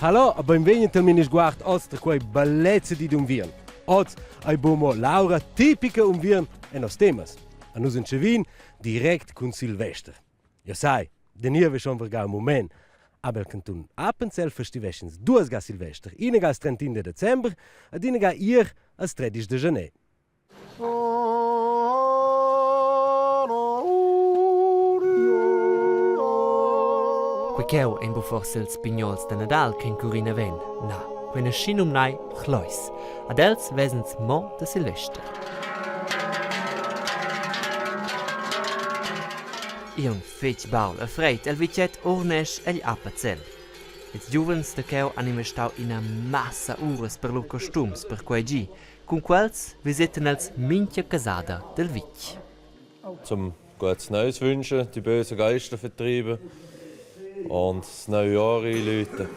Hallo, benvenuti al minisguard oggi tra quei bellezze di Dunvirn. Oggi abbiamo Laura tipica Dunvirn e nos temas. A nos in Cevin direkt con Silvester. Ja sai, den hier wir schon vergau Moment. Aber Kanton Appenzell festivals duas ga Silvester. Ina ga 31 de Dezember ed ina ga ir as 13 de Janeiro. Quecheu en bu forse ils pignols de Nadal ken Corina ven. Na, quena schinum nai chlois. Adels vesens mo de Silvester. Ion fetch baul a freit el vicet ornesch egl Appenzell. Ils giuvens de cheu han investau ina massa uras per lo costums per quei gi, con quels visiten els mincha casada del Vic. Zum gutes Neues wünschen, die bösen Geister vertreiben und das neue Jahr einläuten.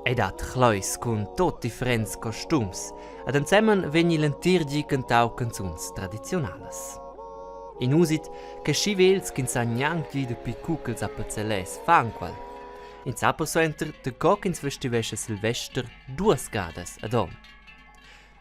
Ed dat chlois con tot differents costums, ad insemmen vegni lentirgi cantau canzuns tradizionales. In usit che scivels che sa gnanchi de picucels appazzelles fan qual. In Zappo Center de cockins festivesche Silvester duas gadas ad on.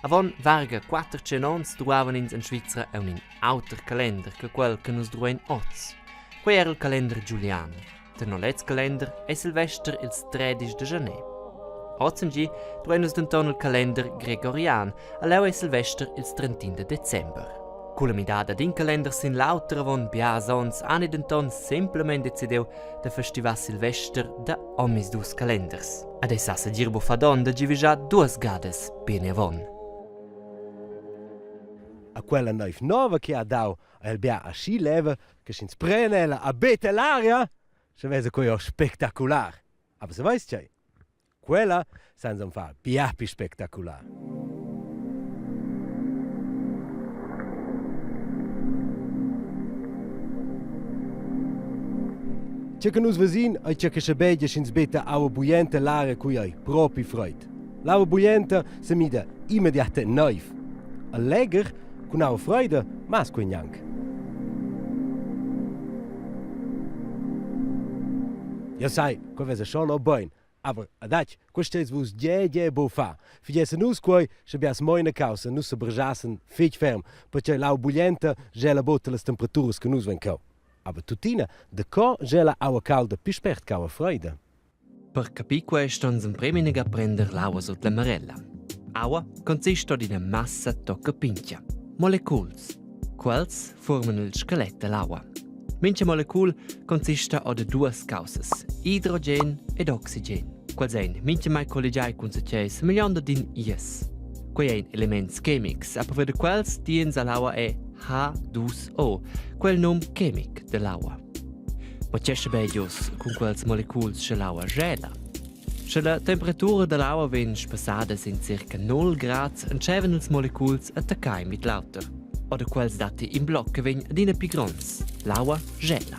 Avon varga 4 cenons truavan ins in Svizra e un auter calender che quel che nos druen oz. Quei era il calender Giulian. Der nolets calender è Silvester il 13 de Janeiro. Ozengi druen nos denton il calender Gregorian, a leu è Silvester il 31 de Dezember. Culamidada din calender sin lauter avon biasons ani denton simplement decideu de festival Silvester da omis dus calenders. Ad essa se girbo fadon da givigia duas gades bene avon. A quella neuf nova che ha dau el bia a sci leva che sins prenela a bete l'aria, se vese coi spectacular. Aber se weiss c'è, quella senza fa bia più spectacular. C'è che nus vesin e c'è che scebedia sins beta aua buienta l'aria cui hai propi freud. L'aua buienta se mida immediate neuf. Allegher con aua freude, mas quei gnanc. Ja sai, quei vese schon o bein, aber adac, questo es vus je bo fa. Figliesse nus quei, se bias moina causa, nus se berjassen fich ferm, perché l'aua buienta gela botte les temperaturas che nus ven cau. Aber tutina, de co gela aua calda più spert caua freude. Per capir questo ens preminiga prender l'aua sot la marella. Aua consiste di una massa tocca pincha. Moleculs. Quels forman il skelet dell'aua. Mincha molecul consiste di due causas, idrogen ed oxygen. Quels ein mincha mai collegiai con se miglionda din ies. Quei ein elements chemics, a per de quels diens all'aua è H2O, quel nom chemic dell'aua. Ma c'è begios con quels moleculs che l'aua gela. Se la temperatura dell'aua ven spassada in circa 0 gradi, encevan ils moleculs attaccai mit lauter. Oder quels dati in bloc che ven adina pi grons. L'aua gela.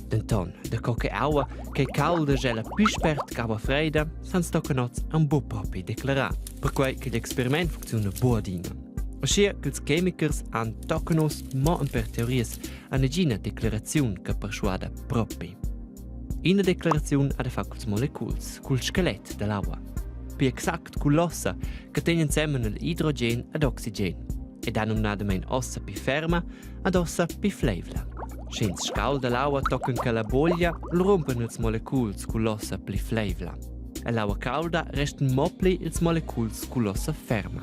Denton, de coche aua che calda gela più spert che aua freida, sans toccanots un bo propi declarat. Per quei che l'experiment funziona buadina. Ossia che els chemicers han toccanos mo per teories a negina declarazione che persuada propi. Ina declarazione ha fatto els moleculs, cul skelet dell'aua. Più exact cul l'ossa che tenen insieme l'idrogen ed oxygen. Ed hanno nadamen ossa più ferma ed ossa più flevla. Scins scal dell'aua toccano che la boglia lo rompen els moleculs cul l'ossa più flevla. E l'aua calda restan mopli ils moleculs cul l'ossa ferma.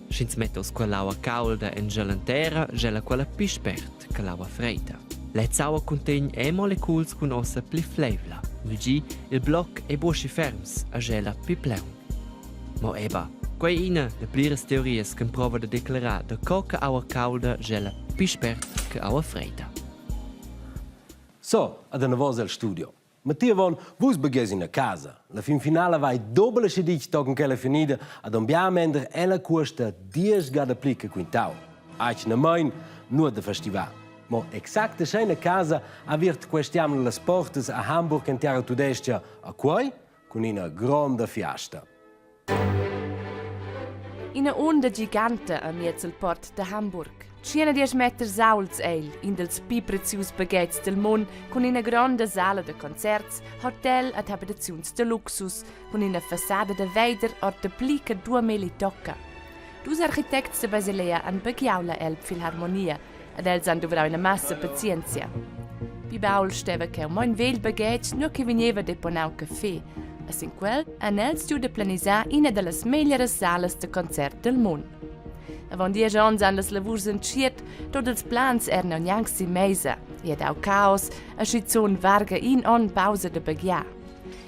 Scins mettos quell'aua calda en gelantera gela quella più spert che l'aua freida. L'aua contiene moleculs con ossa più flevla. Luigi il bloc e bosci ferms a gela più pleun. Mo eba, quei ina de plires teories che prova de declarar de coca aua calda gela più spert che aua freida. So, ad una voce al studio. Mattia von, vus beghes in a casa. La fin finale vai doppele sedic tocken che la finida ad un biamender ella costa 10 gada plica quintau. Aich na main, nur de festival. Ma exacte scheine casa avirt questiam las portas a Hamburg in terra tudestia a quai con una grande fiasta. Ina onda gigante a miez il port de Hamburg. Ciena 10 meter sauls eil, in dels pi prezius baguettes del món, con una grande sala de concerts, hotel ad habitazions de luxus, con una façada de veider or de plica 2000 tocca. Dus architects de Basilea han begiau la Elb Philharmonia, ed els han dovrau una massa pazienzia. Pi baul steva che un moin vel baguettes no che veniva deponau caffè, a sin quel han els giu de planisar ina de las meglieres salas de concert del món. Avon 10 ans han las lavurs entschiet, tot els plans erano gnanc si meisa, ed au caos, a schizon varga in on pausa de bagia.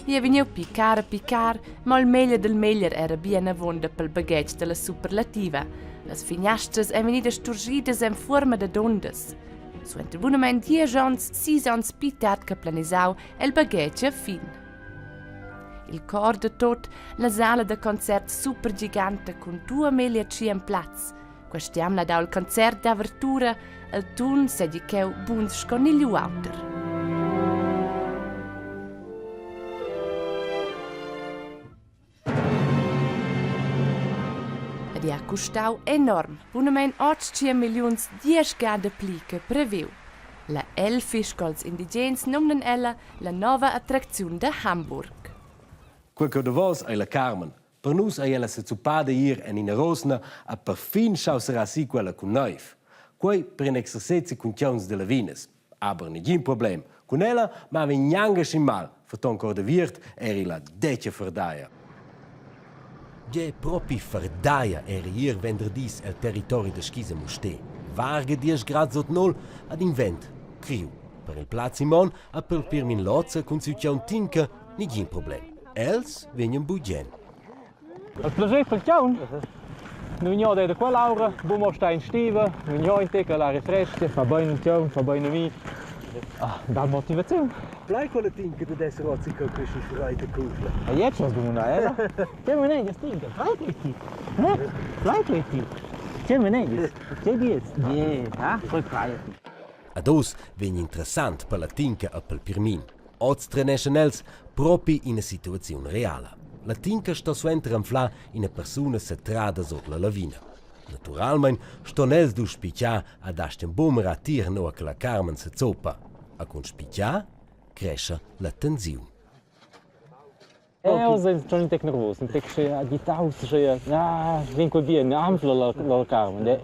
Ie veniu picar, ma il meglio del meglio era bien avonda pel baguette de la superlativa. Las fignastras e venida sturgidas en forma de dondes. Suente bunament 10 ans, 6 ans pitad che planisau, el baguette fin. Il cor de tot, la sala de concert super gigante con 2.000 plaz. Questiam la dau il concert d'apertura, il tun sedi cheu buns sconigliu auter. Ed ha custau enorm, bunamein 8 milions 10 gade plica previu. La Elfischkolz indigens nomnen ella la nova attrazione de Hamburg. Quel che da vos è la Carmen. Per nus è ella se zuppada ir en in Rosna a perfin schausera si quella con neuf. Quei per un exercizi con chiauns de la Vines. Aber nigin problem. Con ella ma vi gnanga mal. Verton cor de viert eri la detje verdaia. Je propi verdaia eri hier venderdis el territorio de Schise muste. Varge 10 grad sot nol ad in vent. Criu. Per il plazimon a per pirmin lozza con su chiaun tinca nigin problem. Els venien bugen. Het plezier per jou. Nu ja de qua Laura, bomo sta in stive, nu ja in teke la refresche, fa bene in jou, fa bene mi. Da motivazione. Blij con le tinke de des rozzico che si schreite kufle. E jetzt was doen hè? Che me ne gestinke, blij richtig. Ne? Blij richtig. Che me ne. Che dies? Je, ha? Voll frei. Ados vegn interessant per la tinka e pel pirmin. Oz treneschenels propi in una situazione reale. La tinka sta suenter anfla in una persona setrada sotto la lavina. Naturalmente ston els du spiccia ad asten bomera tir no che la Carmen se zoppa. A con spiccia cresce la tensione. Ja, sind schon ein bisschen nervös. Ein bisschen die Tausche. Ja, vinco bien, ampla la Carmen.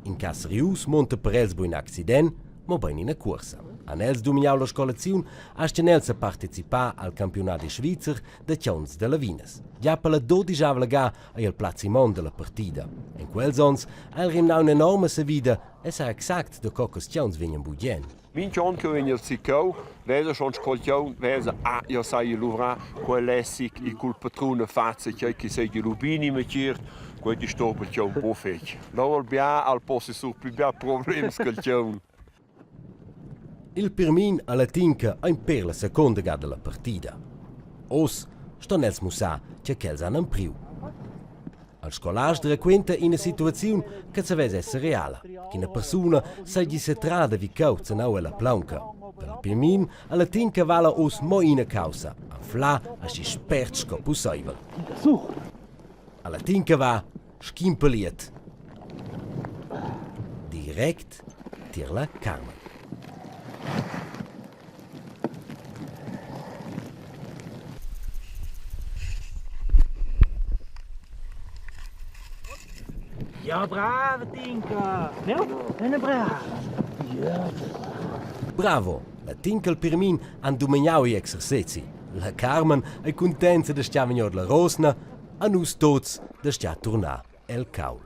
In Casrius monta per els bu in accident, ma ben in una corsa. An els dominau la scolazione, asten els a partecipar al campionato svizzer de chiauns de Lavines. Già per la 12ª ga è il placimon della partida. In quels ons ha il rimnau un'enorme savida e sa exact de cocos chiauns venien bugen. Min chion che venir sicau, vesa schon scoltiau, vesa io sai luvra quell'essic i cul patrone fazze che sei di rubini metiert, quel di stopel chiau bofec. Lawol bia al posse sur più bia problem scoltiau. Il pirmin alla tinca ein per la seconda ga della partida. Os ston els musa che ch'els han ampriu. Al scolars requenta in una situazione che savesse essere reale, che una persona s'agli setrada vi cauza nau alla planca. Per il pirmin alla tinca vala os mo ina causa, anfla a si spert scopusaivel. Alla tinca va schimpeliet. Direkt tir la Carmen. Ja, brava Tinka. Ja, eine brava. Ja. Bravo! La tinca il pirmin han dominau i exercizi. La Carmen è contenta de stia vegnor la Rosna, a nus tots de stia tornar el caul.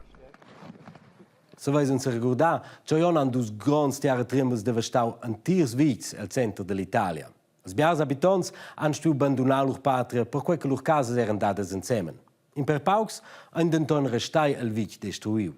Se vais uns recordar, Gioion han dus grands teatrimbus de vestau antirs vits al centro dell'Italia. Os biars abitants han stu abandonar lur patria per quei che lur casas eran dadas insemen. In per paucs han denton restai el vit destruiu.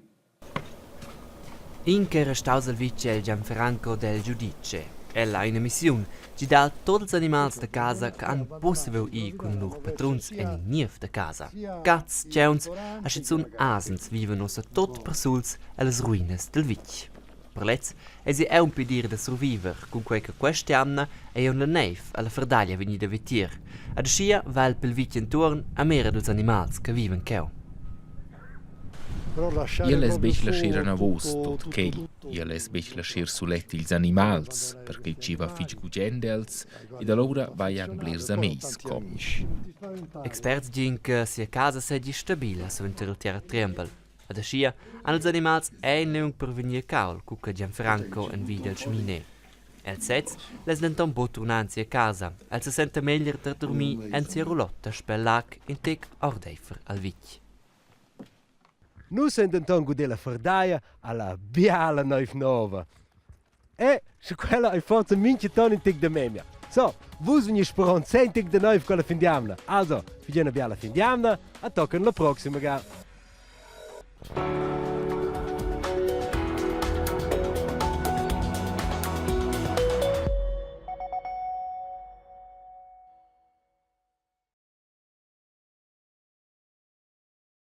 Inche restaus el vice el Gianfranco del Giudice. Ella ha una missione, ci dà tutti gli animali da casa che hanno possibile ir con loro patrons e nief da casa. Cats, ceuns, e schizzun asens vivono su tot per suls e le ruines del vic. Per lez, si è un pedir da survivere con quel che queste anni è una neif alla ferdaglia venida a vetir. Ad scia va il pel vic intorno a mera dels animali che vivono cheu. Io les bec lasciar a navos tot ch'ell. Io les bec lasciar sulet ils animals, perché ci va fich gugendels, e da l'ora vai a blirs a meis comisch. Experts dicono che sia casa sia stabile sull'inter il terra trembel. Ad ascia, als animals non per venire caul, cucca Gianfranco en vide il schmine. El sez les denton bo tornanzi a casa, el se sente meglio da dormir en sia roulotta spellac in tec ordeifer al vic. Nus sententon gudela fardaia alla biala 9-9. E, se quella è forza minchia ton in tec de memia. So, vus vegni speron 100 tec de 9 con la findiamna. Also, figliana biala findiamna, a tocken la prossima ga.